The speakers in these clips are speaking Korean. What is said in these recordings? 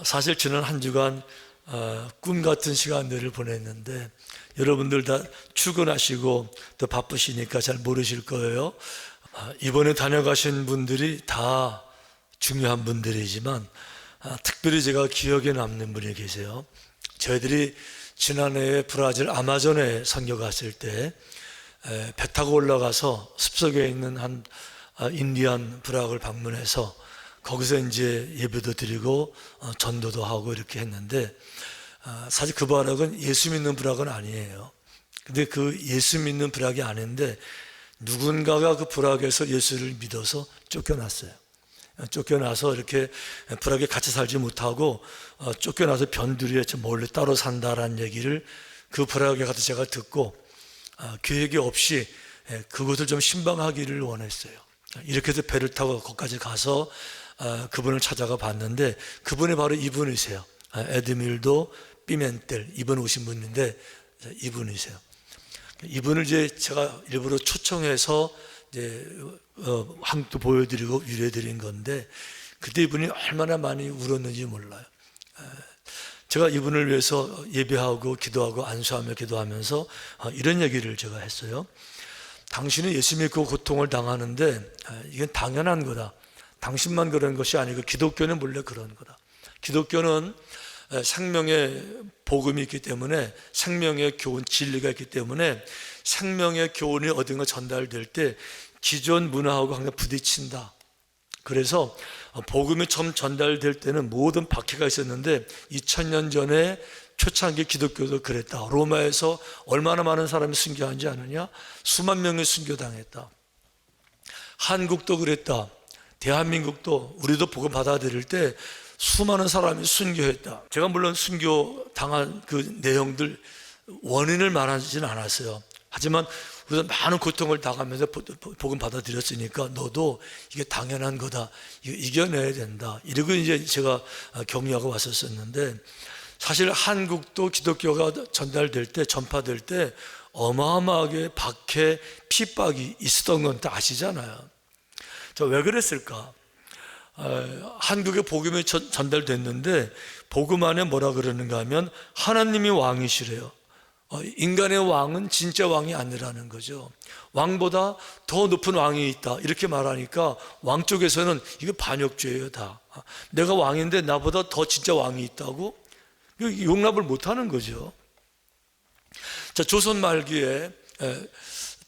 사실 지난 한 주간 꿈 같은 시간들을 보냈는데 여러분들 다 출근하시고 또 바쁘시니까 잘 모르실 거예요. 이번에 다녀가신 분들이 다 중요한 분들이지만 특별히 제가 기억에 남는 분이 계세요. 저희들이 지난해에 브라질 아마존에 선교 갔을 때 배 타고 올라가서 숲속에 있는 한 인디안 부락을 방문해서 거기서 이제 예배도 드리고 전도도 하고 이렇게 했는데 사실 그 부락은 예수 믿는 부락은 아니에요. 근데 그 예수 믿는 부락이 아닌데 누군가가 그 부락에서 예수를 믿어서 쫓겨났어요. 쫓겨나서 이렇게 부락에 같이 살지 못하고 쫓겨나서 변두리에 몰래 따로 산다라는 얘기를 그 부락에 가서 제가 듣고 계획이 없이 그곳을 좀 신방하기를 원했어요. 이렇게 해서 배를 타고 거기까지 가서 그분을 찾아가 봤는데 그분이 바로 이분이세요. 에드밀도 피멘텔, 이분 오신 분인데 이분이세요. 이분을 이제 제가 일부러 초청해서 이제 한국도 보여드리고 위로해드린 건데 그때 이분이 얼마나 많이 울었는지 몰라요. 제가 이분을 위해서 예배하고 기도하고 안수하며 기도하면서 이런 얘기를 제가 했어요. 당신이 예수 믿고 고통을 당하는데 이건 당연한 거다. 당신만 그런 것이 아니고 기독교는 원래 그런 거다. 기독교는 생명의 복음이 있기 때문에 생명의 교훈, 진리가 있기 때문에 생명의 교훈이 어딘가 전달될 때 기존 문화하고 항상 부딪힌다. 그래서 복음이 처음 전달될 때는 모든 박해가 있었는데 2000년 전에 초창기 기독교도 그랬다. 로마에서 얼마나 많은 사람이 순교한지 아느냐? 수만 명이 순교당했다. 한국도 그랬다. 대한민국도 우리도 복음 받아들일 때 수많은 사람이 순교했다. 제가 물론 순교 당한 그 내용들 원인을 말하지는 않았어요. 하지만 우리가 많은 고통을 당하면서 복음 받아들였으니까 너도 이게 당연한 거다. 이거 이겨내야 된다. 이러고 이제 제가 격려하고 왔었었는데 사실 한국도 기독교가 전달될 때, 전파될 때 어마어마하게 박해, 핍박이 있었던 건 다 아시잖아요. 저 왜 그랬을까? 한국에 복음이 전달됐는데 복음 안에 뭐라 그러는가 하면 하나님이 왕이시래요. 인간의 왕은 진짜 왕이 아니라는 거죠. 왕보다 더 높은 왕이 있다 이렇게 말하니까 왕 쪽에서는 이거 반역죄예요. 다 내가 왕인데 나보다 더 진짜 왕이 있다고? 용납을 못하는 거죠. 자, 조선 말기에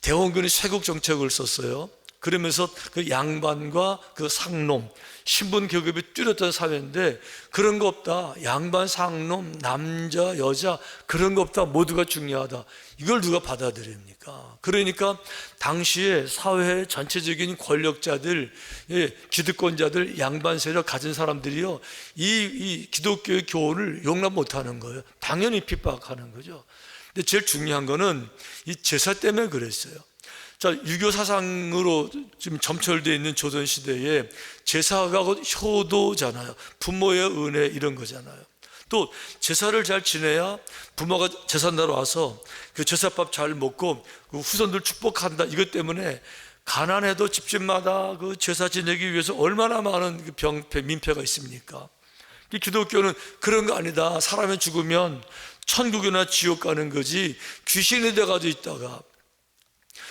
대원군이 쇄국 정책을 썼어요. 그러면서 그 양반과 그 상놈, 신분 계급이 뚜렷한 사회인데 그런 거 없다. 양반, 상놈, 남자, 여자 그런 거 없다. 모두가 중요하다. 이걸 누가 받아들입니까? 그러니까 당시에 사회 전체적인 권력자들, 기득권자들, 양반 세력 가진 사람들이요, 이 기독교의 교훈을 용납 못하는 거예요. 당연히 핍박하는 거죠. 근데 제일 중요한 거는 이 제사 때문에 그랬어요. 자, 유교 사상으로 지금 점철되어 있는 조선시대에 제사가 효도잖아요. 부모의 은혜 이런 거잖아요. 또 제사를 잘 지내야 부모가 제삿날 와서 그 제사밥 잘 먹고 그 후손들 축복한다. 이것 때문에 가난해도 집집마다 그 제사 지내기 위해서 얼마나 많은 그 병폐, 민폐가 있습니까? 기독교는 그런 거 아니다. 사람이 죽으면 천국이나 지옥 가는 거지 귀신이 돼가지고 있다가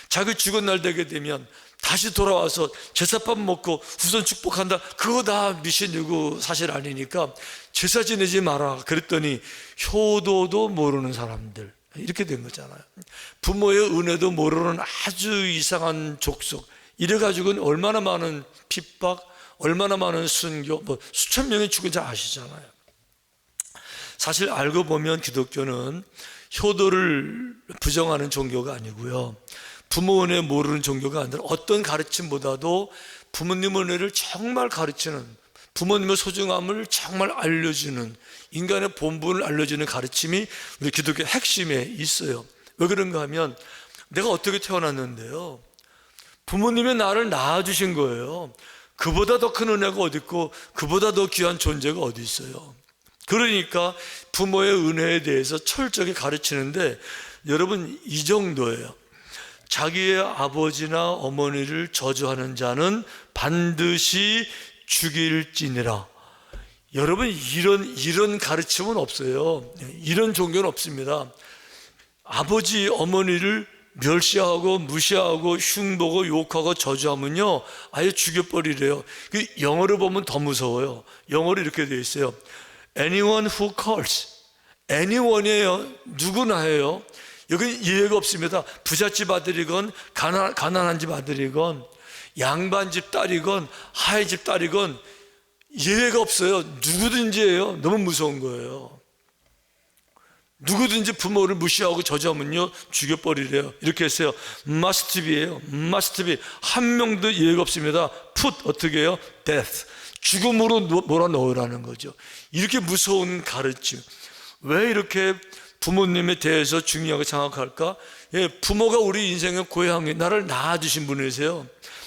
자기 죽은 날 되게 되면 다시 돌아와서 제사밥 먹고 후손 축복한다. 그거 다 미신이고 사실 아니니까 제사 지내지 마라. 그랬더니 효도도 모르는 사람들 이렇게 된 거잖아요. 부모의 은혜도 모르는 아주 이상한 족속 이래가지고는 얼마나 많은 핍박, 얼마나 많은 순교, 수천 명이 죽은 줄 아시잖아요. 사실 알고 보면 기독교는 효도를 부정하는 종교가 아니고요, 부모 은혜 모르는 종교가 아니라 어떤 가르침보다도 부모님 은혜를 정말 가르치는, 부모님의 소중함을 정말 알려주는, 인간의 본분을 알려주는 가르침이 우리 기독교의 핵심에 있어요. 왜 그런가 하면 내가 어떻게 태어났는데요, 부모님이 나를 낳아주신 거예요. 그보다 더 큰 은혜가 어디 있고 그보다 더 귀한 존재가 어디 있어요. 그러니까 부모의 은혜에 대해서 철저하게 가르치는데 여러분 이 정도예요. 자기의 아버지나 어머니를 저주하는 자는 반드시 죽일지니라. 여러분, 이런 가르침은 없어요. 이런 종교는 없습니다. 아버지 어머니를 멸시하고 무시하고 흉보고 욕하고 저주하면요 아예 죽여버리래요. 그 영어로 보면 더 무서워요. 영어로 이렇게 되어 있어요. Anyone who calls. anyone이에요. 누구나 해요. 여기는 예외가 없습니다. 부잣집 아들이건 가난한 집 아들이건 양반집 딸이건 하회집 딸이건 예외가 없어요. 누구든지 해요. 너무 무서운 거예요. 누구든지 부모를 무시하고 저주하면요 죽여버리래요. 이렇게 했어요. must be예요. must be. 한 명도 예외가 없습니다. put 어떻게 해요? death. 죽음으로 몰아넣으라는 거죠. 이렇게 무서운 가르침. 왜 이렇게 부모님에 대해서 중요하게 생각할까? 예, 부모가 우리 인생의 고향이 나를 낳아주신 분이세요.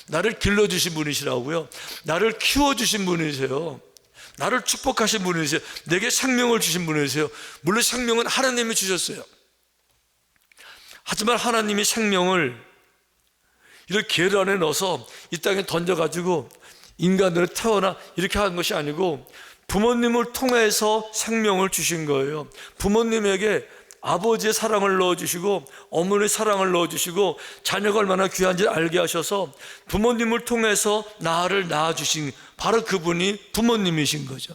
나를 길러주신 분이시라고요. 나를 키워주신 분이세요. 나를 축복하신 분이세요. 내게 생명을 주신 분이세요. 물론 생명은 하나님이 주셨어요. 하지만 하나님이 생명을 이렇게 계를 안에 넣어서 이 땅에 던져가지고 인간으로 태어나 이렇게 한 것이 아니고 부모님을 통해서 생명을 주신 거예요. 부모님에게 아버지의 사랑을 넣어주시고 어머니의 사랑을 넣어주시고 자녀가 얼마나 귀한지 알게 하셔서 부모님을 통해서 나를 낳아주신 바로 그분이 부모님이신 거죠.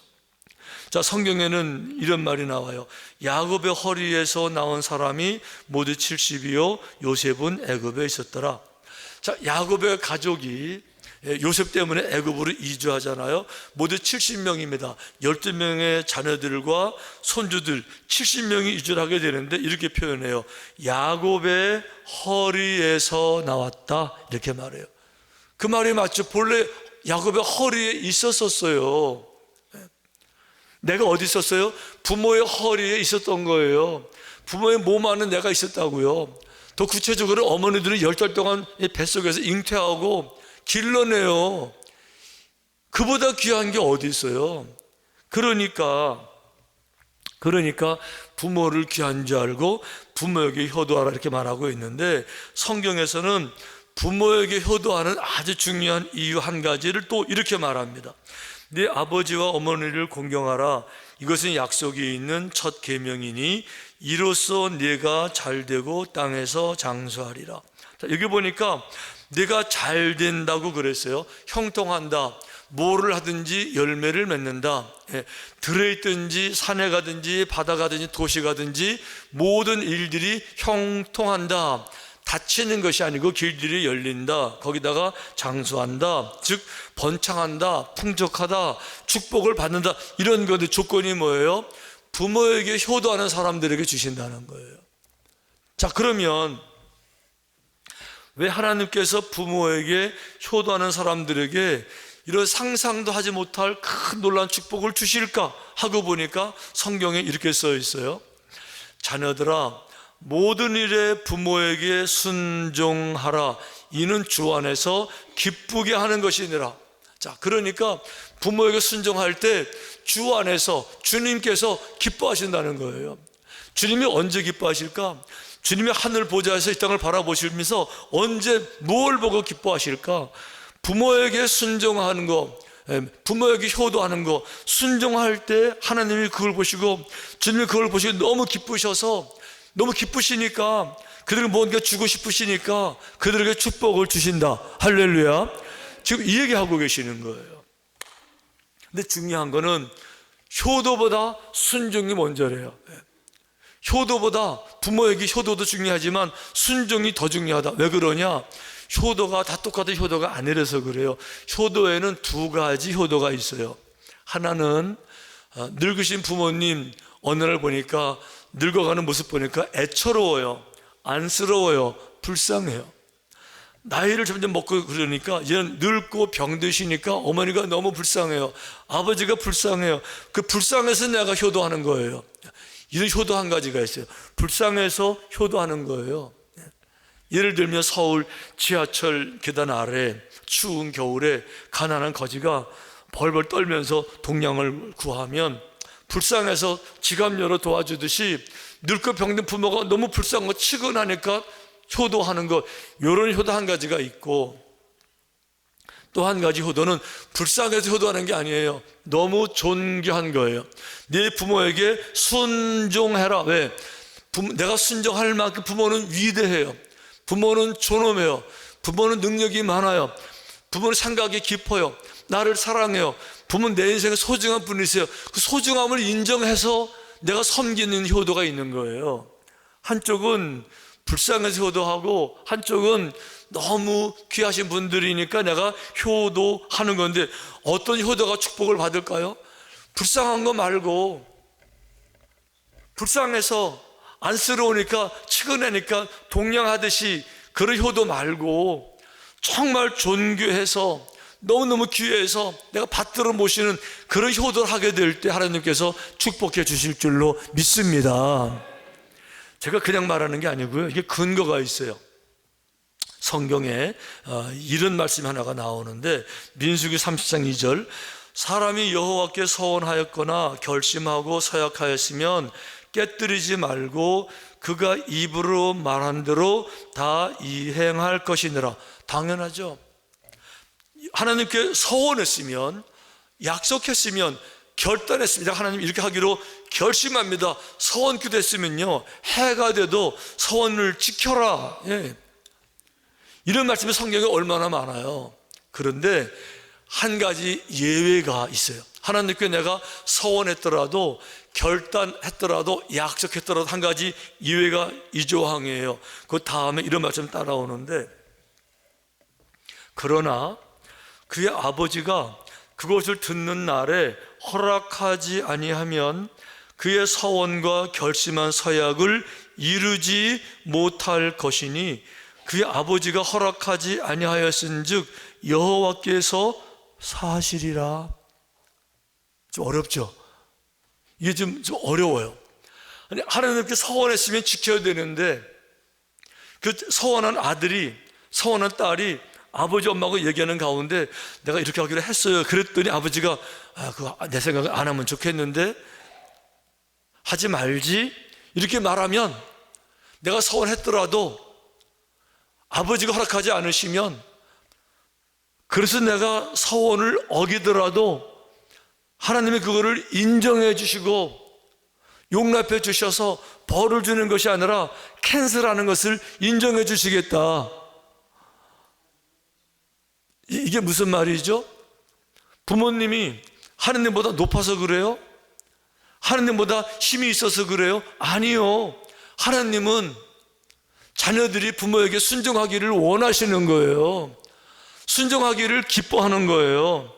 자, 성경에는 이런 말이 나와요. 야곱의 허리에서 나온 사람이 모두 70이요 요셉은 애굽에 있었더라. 자, 야곱의 가족이 요셉 때문에 애굽으로 이주하잖아요. 모두 70명입니다. 12명의 자녀들과 손주들 70명이 이주를 하게 되는데 이렇게 표현해요. 야곱의 허리에서 나왔다 이렇게 말해요. 그 말이 맞죠. 본래 야곱의 허리에 있었어요. 내가 어디 있었어요? 부모의 허리에 있었던 거예요. 부모의 몸 안에 내가 있었다고요. 더 구체적으로 어머니들은 10달 동안 뱃속에서 잉태하고 길러내요. 그보다 귀한 게 어디 있어요? 그러니까 부모를 귀한 줄 알고 부모에게 효도하라 이렇게 말하고 있는데 성경에서는 부모에게 효도하는 아주 중요한 이유 한 가지를 또 이렇게 말합니다. 네 아버지와 어머니를 공경하라. 이것은 약속이 있는 첫 계명이니 이로써 네가 잘되고 땅에서 장수하리라. 자, 여기 보니까 내가 잘 된다고 그랬어요. 형통한다. 뭐를 하든지 열매를 맺는다. 들에 있든지 산에 가든지 바다 가든지 도시 가든지 모든 일들이 형통한다. 닫히는 것이 아니고 길들이 열린다. 거기다가 장수한다. 즉 번창한다. 풍족하다. 축복을 받는다. 이런 것의 조건이 뭐예요? 부모에게 효도하는 사람들에게 주신다는 거예요. 자, 그러면 왜 하나님께서 부모에게 효도하는 사람들에게 이런 상상도 하지 못할 큰 놀라운 축복을 주실까 하고 보니까 성경에 이렇게 써 있어요. 자녀들아 모든 일에 부모에게 순종하라. 이는 주 안에서 기쁘게 하는 것이니라. 자, 그러니까 부모에게 순종할 때 주 안에서 주님께서 기뻐하신다는 거예요. 주님이 언제 기뻐하실까? 주님이 하늘 보좌에서 이 땅을 바라보시면서 언제 뭘 보고 기뻐하실까? 부모에게 순종하는 거, 부모에게 효도하는 거, 순종할 때 하나님이 그걸 보시고 주님이 그걸 보시고 너무 기쁘셔서 너무 기쁘시니까 그들에게 뭔가 주고 싶으시니까 그들에게 축복을 주신다. 할렐루야. 지금 이 얘기하고 계시는 거예요. 근데 중요한 거는 효도보다 순종이 먼저래요. 효도보다 부모에게 효도도 중요하지만 순종이 더 중요하다. 왜 그러냐? 효도가 다 똑같은 효도가 아니라서 그래요. 효도에는 두 가지 효도가 있어요. 하나는 늙으신 부모님 어느 날 보니까 늙어가는 모습 보니까 애처로워요. 안쓰러워요. 불쌍해요. 나이를 점점 먹고 그러니까 얘는 늙고 병드시니까 어머니가 너무 불쌍해요. 아버지가 불쌍해요. 그 불쌍해서 내가 효도하는 거예요. 이런 효도 한 가지가 있어요. 불쌍해서 효도하는 거예요. 예를 들면 서울 지하철 계단 아래 추운 겨울에 가난한 거지가 벌벌 떨면서 동량을 구하면 불쌍해서 지갑 열어 도와주듯이 늙고 병든 부모가 너무 불쌍하고 치근하니까 효도하는 것, 이런 효도 한 가지가 있고, 또 한 가지 효도는 불쌍해서 효도하는 게 아니에요. 너무 존귀한 거예요. 네 부모에게 순종해라. 왜? 내가 순종할 만큼 부모는 위대해요. 부모는 존엄해요. 부모는 능력이 많아요. 부모는 생각이 깊어요. 나를 사랑해요. 부모는 내 인생에 소중한 분이세요. 그 소중함을 인정해서 내가 섬기는 효도가 있는 거예요. 한쪽은 불쌍해서 효도하고 한쪽은 너무 귀하신 분들이니까 내가 효도하는 건데, 어떤 효도가 축복을 받을까요? 불쌍한 거 말고, 불쌍해서 안쓰러우니까 측은하니까 동냥하듯이 그런 효도 말고, 정말 존귀해서 너무너무 귀해서 내가 받들어 모시는 그런 효도를 하게 될 때 하나님께서 축복해 주실 줄로 믿습니다. 제가 그냥 말하는 게 아니고요, 이게 근거가 있어요. 성경에 이런 말씀이 하나가 나오는데, 민수기 30장 2절, 사람이 여호와께 서원하였거나 결심하고 서약하였으면 깨뜨리지 말고 그가 입으로 말한 대로 다 이행할 것이니라. 당연하죠. 하나님께 서원했으면, 약속했으면, 결단했습니다. 하나님 이렇게 하기로 결심합니다. 서원 기도했으면요, 해가 돼도 서원을 지켜라. 예. 이런 말씀이 성경에 얼마나 많아요. 그런데 한 가지 예외가 있어요. 하나님께 내가 서원했더라도, 결단했더라도, 약속했더라도 한 가지 예외가 이 조항이에요. 그 다음에 이런 말씀 따라오는데, 그러나 그의 아버지가 그것을 듣는 날에 허락하지 아니하면 그의 서원과 결심한 서약을 이루지 못할 것이니, 그의 아버지가 허락하지 아니하였은즉 여호와께서 사하시리라. 좀 어렵죠? 이게 좀 어려워요. 아니, 하나님께 서원했으면 지켜야 되는데, 그 서원한 아들이, 서원한 딸이 아버지 엄마하고 얘기하는 가운데 내가 이렇게 하기로 했어요. 그랬더니 아버지가 그거 내 생각에 안 하면 좋겠는데 하지 말지, 이렇게 말하면, 내가 서원했더라도 아버지가 허락하지 않으시면, 그래서 내가 서원을 어기더라도 하나님이 그거를 인정해 주시고 용납해 주셔서 벌을 주는 것이 아니라 캔슬하는 것을 인정해 주시겠다. 이게 무슨 말이죠? 부모님이 하나님보다 높아서 그래요? 하나님보다 힘이 있어서 그래요? 아니요. 하나님은 자녀들이 부모에게 순종하기를 원하시는 거예요. 순종하기를 기뻐하는 거예요.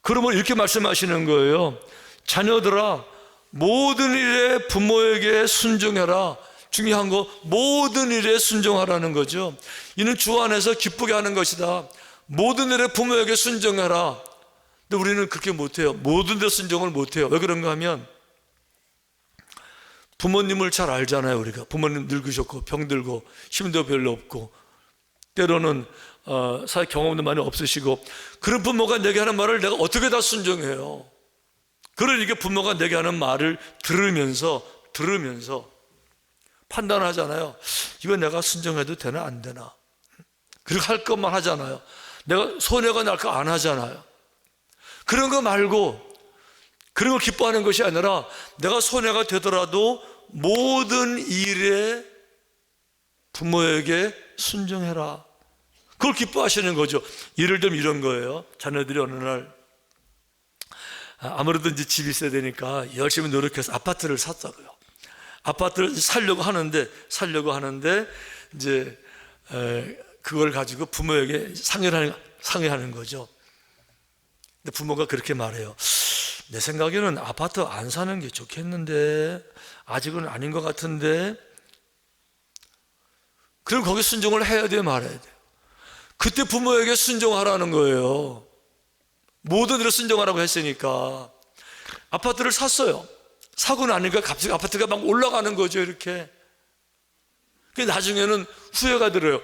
그러면 이렇게 말씀하시는 거예요. 자녀들아, 모든 일에 부모에게 순종해라. 중요한 거, 모든 일에 순종하라는 거죠. 이는 주 안에서 기쁘게 하는 것이다. 모든 일에 부모에게 순종해라. 근데 우리는 그렇게 못해요. 모든 데 순종을 못해요. 왜 그런가 하면, 부모님을 잘 알잖아요. 우리가 부모님 늙으셨고 병들고 힘도 별로 없고 때로는 사회 경험도 많이 없으시고, 그런 부모가 내게 하는 말을 내가 어떻게 다 순종해요? 그러니까 부모가 내게 하는 말을 들으면서 판단하잖아요. 이거 내가 순종해도 되나 안 되나? 그렇게 할 것만 하잖아요. 내가 손해가 날까 안 하잖아요. 그런 거 말고, 그런 걸 기뻐하는 것이 아니라 내가 손해가 되더라도 모든 일에 부모에게 순종해라. 그걸 기뻐하시는 거죠. 예를 들면 이런 거예요. 자녀들이 어느 날 아무래도 이제 집이 있어야 되니까 열심히 노력해서 아파트를 샀다고요. 아파트를 살려고 하는데 이제 그걸 가지고 부모에게 상의하는 거죠. 근데 부모가 그렇게 말해요. 내 생각에는 아파트 안 사는 게 좋겠는데, 아직은 아닌 것 같은데. 그럼 거기 순종을 해야 돼요, 말아야 돼요? 그때 부모에게 순종하라는 거예요. 모든 일에 순종하라고 했으니까. 아파트를 샀어요. 사고 나니까 갑자기 아파트가 막 올라가는 거죠, 이렇게. 나중에는 후회가 들어요.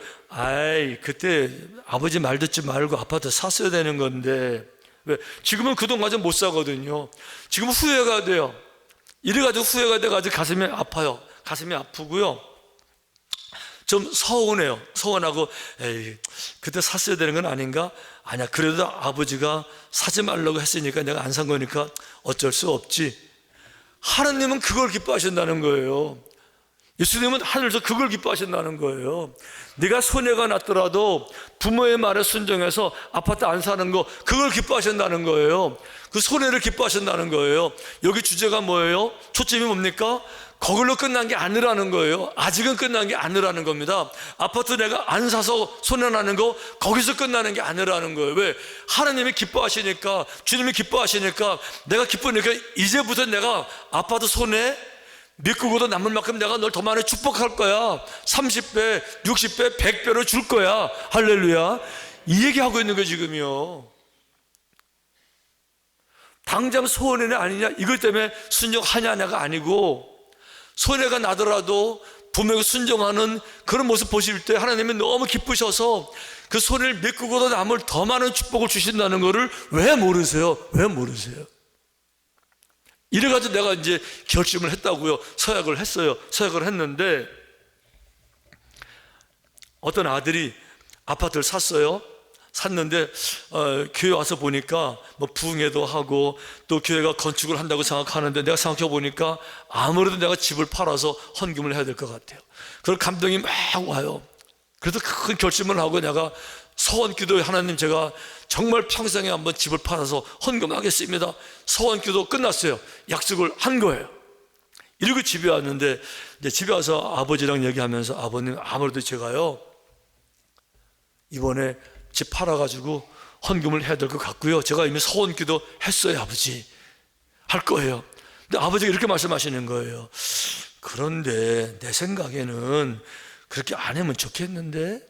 그때 아버지 말 듣지 말고 아파트 샀어야 되는 건데. 왜? 지금은 그동안 못 사거든요. 지금 후회가 돼요. 이래가지고 후회가 돼가지고 가슴이 아파요. 가슴이 아프고요. 좀 서운해요. 서운하고 에이, 그때 샀어야 되는 건 아닌가? 아니야, 그래도 아버지가 사지 말라고 했으니까 내가 안 산 거니까 어쩔 수 없지. 하나님은 그걸 기뻐하신다는 거예요. 예수님은 하늘에서 그걸 기뻐하신다는 거예요. 네가 손해가 났더라도 부모의 말에 순종해서 아파트 안 사는 거, 그걸 기뻐하신다는 거예요. 그 손해를 기뻐하신다는 거예요. 여기 주제가 뭐예요? 초점이 뭡니까? 거기로 끝난 게 아니라는 거예요. 아직은 끝난 게 아니라는 겁니다. 아파트 내가 안 사서 손해나는 거, 거기서 끝나는 게 아니라는 거예요. 왜? 하나님이 기뻐하시니까, 주님이 기뻐하시니까, 내가 기쁘니까 이제부터 내가 아파트 손해 믿고도 남을 만큼 내가 널 더 많이 축복할 거야. 30배, 60배, 100배로 줄 거야. 할렐루야. 이 얘기하고 있는 거 지금요. 당장 손해는 아니냐, 이것 때문에 순종하냐가 아니고, 손해가 나더라도 부모에게 순종하는 그런 모습 보실 때 하나님이 너무 기쁘셔서 그 손해를 메꾸고도 남을 더 많은 축복을 주신다는 것을 왜 모르세요? 왜 모르세요? 이래가지고 내가 이제 결심을 했다고요. 서약을 했어요. 서약을 했는데 어떤 아들이 아파트를 샀어요. 샀는데 교회 와서 보니까 뭐 부흥회도 하고 또 교회가 건축을 한다고 생각하는데 내가 생각해 보니까 아무래도 내가 집을 팔아서 헌금을 해야 될 것 같아요. 그런 감동이 막 와요. 그래서 큰 결심을 하고 내가 서원기도에 하나님, 제가 정말 평생에 한번 집을 팔아서 헌금하겠습니다. 서원기도 끝났어요. 약속을 한 거예요. 이러고 집에 왔는데 이제 집에 와서 아버지랑 얘기하면서 아버님, 아무래도 제가요 이번에 집 팔아가지고 헌금을 해야 될 것 같고요. 제가 이미 서원기도 했어요. 아버지, 할 거예요. 근데 아버지가 이렇게 말씀하시는 거예요. 그런데 내 생각에는 그렇게 안 하면 좋겠는데,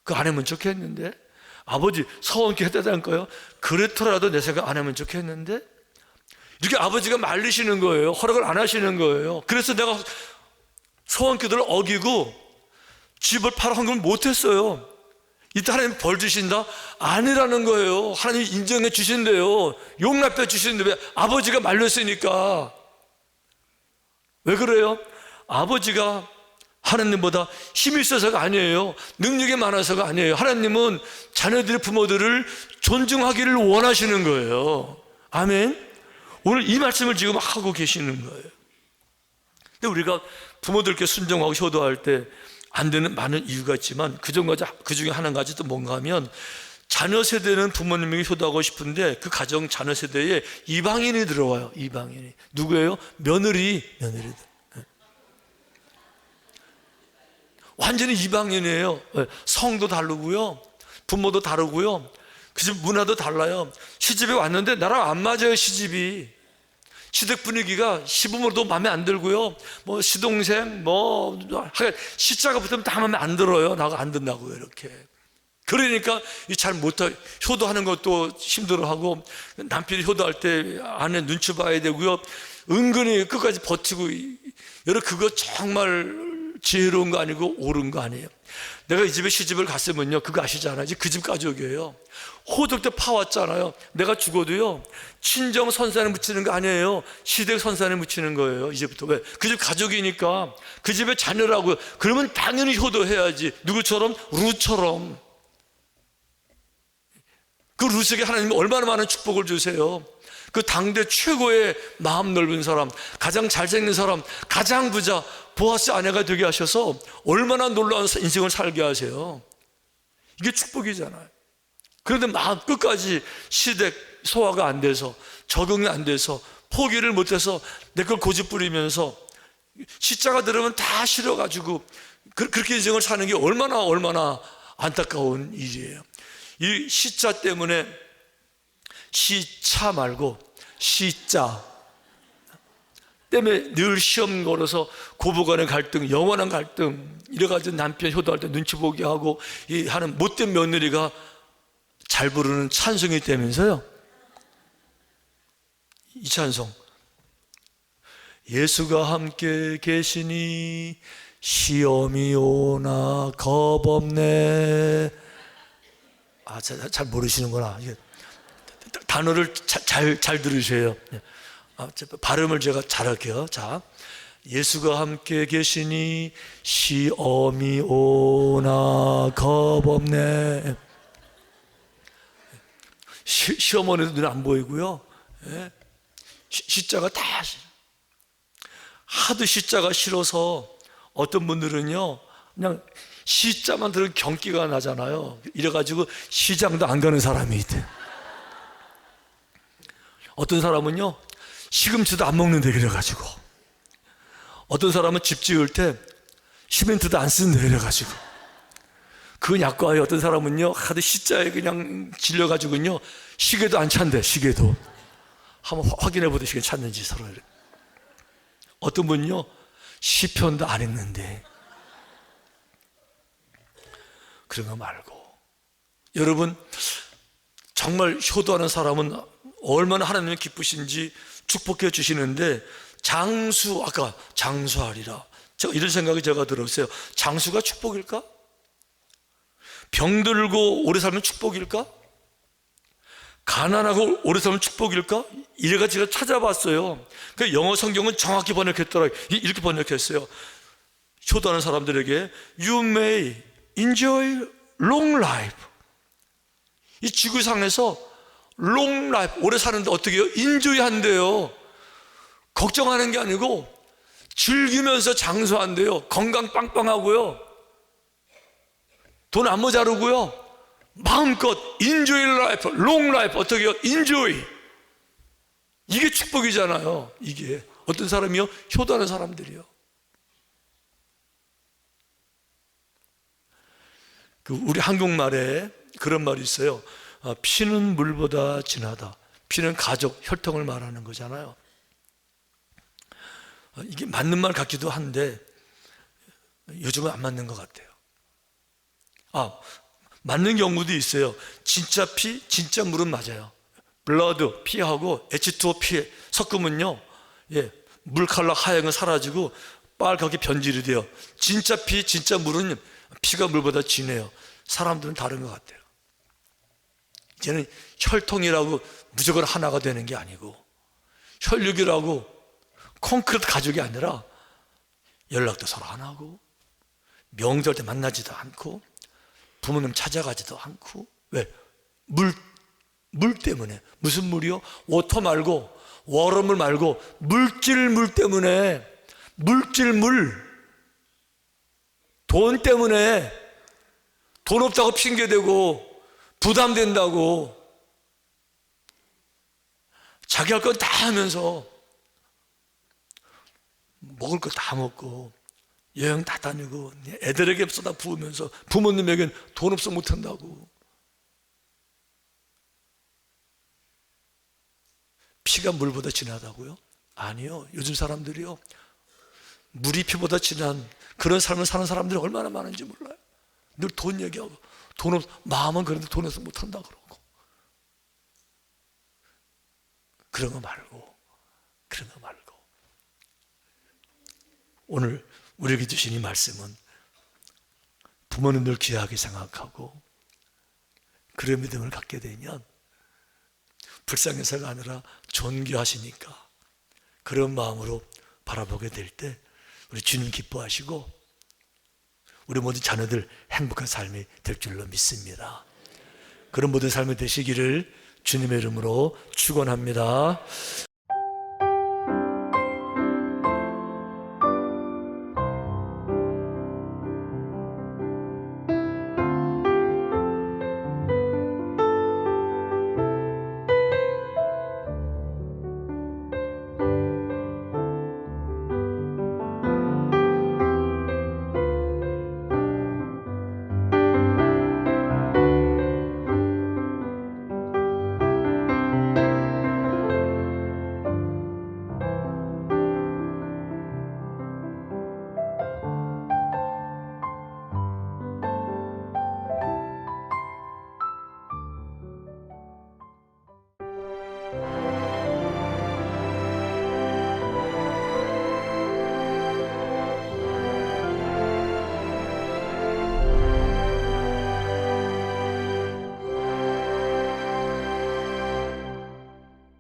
안 하면 좋겠는데, 아버지 서원기 했다니까요. 그렇더라도 내 생각 안 하면 좋겠는데, 이렇게 아버지가 말리시는 거예요. 허락을 안 하시는 거예요. 그래서 내가 서원기도를 어기고 집을 팔아 헌금을 못했어요. 이때 하나님 벌 주신다? 아니라는 거예요. 하나님 인정해 주신대요. 용납해 주시는데 왜 아버지가 말렸으니까. 왜 그래요? 아버지가 하나님보다 힘이 있어서가 아니에요. 능력이 많아서가 아니에요. 하나님은 자녀들의 부모들을 존중하기를 원하시는 거예요. 아멘. 오늘 이 말씀을 지금 하고 계시는 거예요. 근데 우리가 부모들께 순종하고 효도할 때 안 되는 많은 이유가 있지만 그 중에 한 가지 또 뭔가 하면, 자녀 세대는 부모님에게 효도하고 싶은데 그 가정 자녀 세대에 이방인이 들어와요. 이방인이. 누구예요? 며느리들. 완전히 이방인이에요. 성도 다르고요, 부모도 다르고요, 그 집 문화도 달라요. 시집에 왔는데 나랑 안 맞아요. 시댁 분위기가 시부모도 마음에 안 들고요, 뭐 시동생 시자가 붙으면 다 마음에 안 들어요. 나가 안 든다고요. 이렇게. 그러니까 잘 못하, 효도하는 것도 힘들어하고, 남편이 효도할 때 아내 눈치 봐야 되고요, 은근히 끝까지 버티고. 여러분, 그거 정말 지혜로운 거 아니고 옳은 거 아니에요. 내가 이 집에 시집을 갔으면요, 그거 아시잖아요. 그 집 가족이에요. 호적 때 파왔잖아요. 내가 죽어도요, 친정 선산에 묻히는 거 아니에요. 시댁 선산에 묻히는 거예요. 이제부터. 왜? 그 집 가족이니까, 그 집의 자녀라고요. 그러면 당연히 효도해야지. 누구처럼? 루처럼. 그 루스에게 하나님이 얼마나 많은 축복을 주세요. 그 당대 최고의 마음 넓은 사람, 가장 잘생긴 사람, 가장 부자 보아스 아내가 되게 하셔서 얼마나 놀라운 인생을 살게 하세요. 이게 축복이잖아요. 그런데 막 끝까지 시댁 소화가 안 돼서, 적응이 안 돼서, 포기를 못해서 내 걸 고집부리면서 시자가 들으면 다 싫어가지고 그렇게 인생을 사는 게 얼마나 안타까운 일이에요. 이 시자 때문에, 시차 말고 시자 때문에 늘 시험 걸어서 고부간의 갈등, 영원한 갈등, 이래가지고 남편 효도할 때 눈치 보게 하고 하는 못된 며느리가 잘 부르는 찬송이 때면서요, 이 찬송, 예수가 함께 계시니 시험이 오나 겁없네. 잘 모르시는구나. 이게 단어를 잘 들으셔요. 발음을 제가 잘할게요. 자, 예수가 함께 계시니 시험이 오나 겁없네. 시어머니도 눈에 안 보이고요. 예? 시자가 다 하도 시자가 싫어서 어떤 분들은요 그냥 시자만 들으면 경기가 나잖아요. 이래가지고 시장도 안 가는 사람이 있대. 어떤 사람은요 시금치도 안 먹는데 이래가지고, 어떤 사람은 집 지을 때 시멘트도 안 쓰는데 이래가지고, 그건 약과예요. 어떤 사람은요 하도 시자에 그냥 질려가지고요 시계도 안 찬대. 시계도 한번 확인해 보듯이 찾는지 서로. 어떤 분은요 시편도 안 읽는데. 그런 거 말고, 여러분 정말 효도하는 사람은 얼마나 하나님이 기쁘신지 축복해 주시는데, 장수, 아까 장수하리라, 제가 이런 생각이 제가 들었어요. 장수가 축복일까? 병들고 오래 살면 축복일까? 가난하고 오래 살면 축복일까? 이래가 제가 찾아봤어요. 그 영어 성경은 정확히 번역했더라고요. 이렇게 번역했어요. 효도하는 사람들에게 You may enjoy long life. 이 지구상에서 long life, 오래 사는데 어떻게 해요? 인조이 한대요. 걱정하는 게 아니고 즐기면서 장수한대요. 건강 빵빵하고요, 돈 안 모자르고요, 마음껏 enjoy life, long life. 어떻게 해요? enjoy. 이게 축복이잖아요. 이게 어떤 사람이요? 효도하는 사람들이요. 우리 한국말에 그런 말이 있어요. 피는 물보다 진하다. 피는 가족, 혈통을 말하는 거잖아요. 이게 맞는 말 같기도 한데 요즘은 안 맞는 것 같아요. 맞는 경우도 있어요. 진짜 피, 진짜 물은 맞아요. 블러드, 피하고 H2O 피 섞으면요, 물 컬러 하얀 건 사라지고 빨갛게 변질이 돼요. 진짜 피, 진짜 물은 피가 물보다 진해요. 사람들은 다른 것 같아요. 이제는 혈통이라고 무조건 하나가 되는 게 아니고, 혈육이라고 콘크리트 가족이 아니라 연락도 서로 안 하고, 명절 때 만나지도 않고, 부모님 찾아가지도 않고. 왜? 물 때문에. 무슨 물이요? 워터 말고, 워러물 말고 물질 물 때문에. 물질 물. 돈 때문에. 돈 없다고 핑계대고 부담된다고 자기 할 건 다 하면서 먹을 거 다 먹고 여행 다 다니고 애들에게 쏟아 부으면서 부모님에겐 돈 없어 못한다고. 피가 물보다 진하다고요? 아니요. 요즘 사람들이요, 물이 피보다 진한 그런 삶을 사는 사람들이 얼마나 많은지 몰라요. 늘 돈 얘기하고, 돈 없, 마음은 그런데 돈 없어 못한다 그러고. 그런 거 말고, 그런 거 말고, 오늘 우리에게 주신 이 말씀은 부모님들 귀하게 생각하고 그런 믿음을 갖게 되면 불쌍해서가 아니라 존귀하시니까 그런 마음으로 바라보게 될 때 우리 주님 기뻐하시고 우리 모든 자녀들 행복한 삶이 될 줄로 믿습니다. 그런 모든 삶이 되시기를 주님의 이름으로 축원합니다.